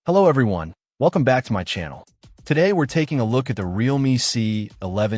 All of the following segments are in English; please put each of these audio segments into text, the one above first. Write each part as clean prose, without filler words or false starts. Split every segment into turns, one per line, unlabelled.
Hello everyone, welcome back to my channel. Today we're taking a look at the Realme C11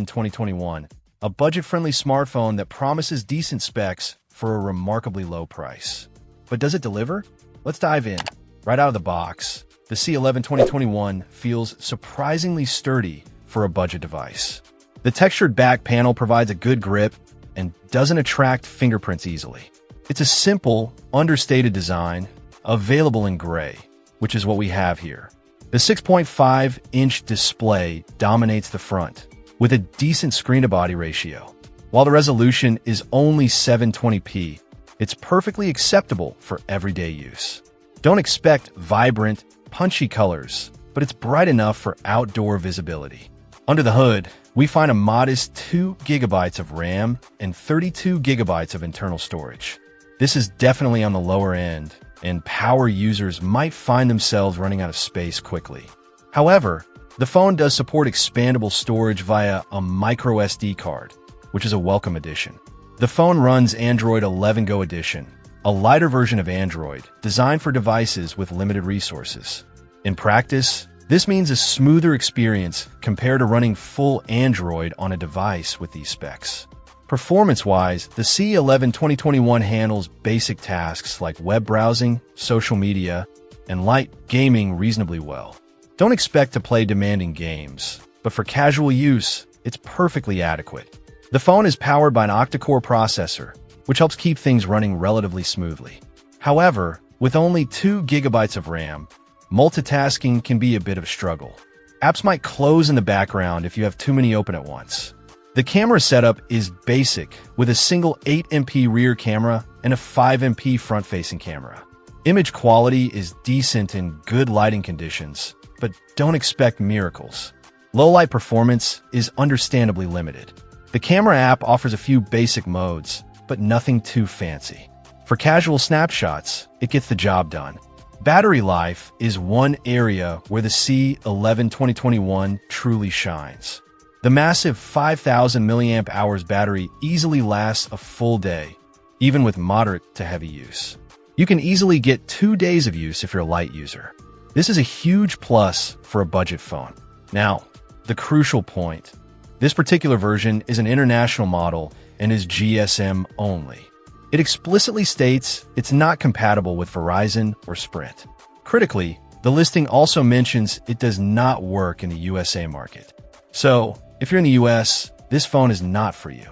2021, a budget-friendly smartphone that promises decent specs for a remarkably low price. But does it deliver? Let's dive in. Right out of the box, the C11 2021 feels surprisingly sturdy for a budget device. The textured back panel provides a good grip and doesn't attract fingerprints easily. It's a simple, understated design, available in gray, which is what we have here. The 6.5-inch display dominates the front, with a decent screen-to-body ratio. While the resolution is only 720p, it's perfectly acceptable for everyday use. Don't expect vibrant, punchy colors, but it's bright enough for outdoor visibility. Under the hood, we find a modest 2 GB of RAM and 32 GB of internal storage. This is definitely on the lower end, and power users might find themselves running out of space quickly. However, the phone does support expandable storage via a micro SD card, which is a welcome addition. The phone runs Android 11 Go Edition, a lighter version of Android designed for devices with limited resources. In practice, this means a smoother experience compared to running full Android on a device with these specs. Performance-wise, the C11 2021 handles basic tasks like web browsing, social media, and light gaming reasonably well. Don't expect to play demanding games, but for casual use, it's perfectly adequate. The phone is powered by an octa-core processor, which helps keep things running relatively smoothly. However, with only 2 GB of RAM, multitasking can be a bit of a struggle. Apps might close in the background if you have too many open at once. The camera setup is basic, with a single 8MP rear camera and a 5MP front-facing camera. Image quality is decent in good lighting conditions, but don't expect miracles. Low-light performance is understandably limited. The camera app offers a few basic modes, but nothing too fancy. For casual snapshots, it gets the job done. Battery life is one area where the C11 2021 truly shines. The massive 5,000 mAh battery easily lasts a full day, even with moderate to heavy use. You can easily get 2 days of use if you're a light user. This is a huge plus for a budget phone. Now, the crucial point. This particular version is an international model and is GSM only. It explicitly states it's not compatible with Verizon or Sprint. Critically, the listing also mentions it does not work in the USA market. So, if you're in the US, this phone is not for you.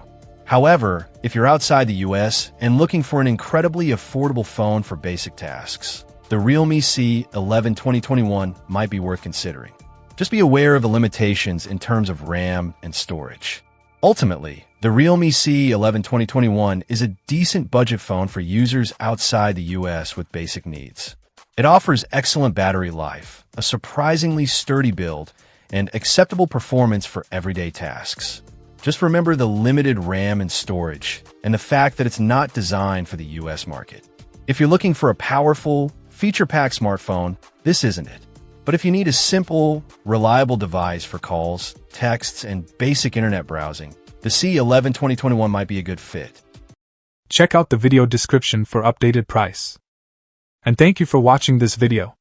However, if you're outside the US and looking for an incredibly affordable phone for basic tasks, the Realme C11 2021 might be worth considering. Just be aware of the limitations in terms of RAM and storage. Ultimately, the Realme C11 2021 is a decent budget phone for users outside the US with basic needs. It offers excellent battery life, a surprisingly sturdy build, and acceptable performance for everyday tasks. Just remember the limited RAM and storage, and the fact that it's not designed for the US market. If you're looking for a powerful, feature-packed smartphone, this isn't it. But if you need a simple, reliable device for calls, texts, and basic internet browsing, the C11 2021 might be a good fit.
Check out the video description for updated price. And thank you for watching this video.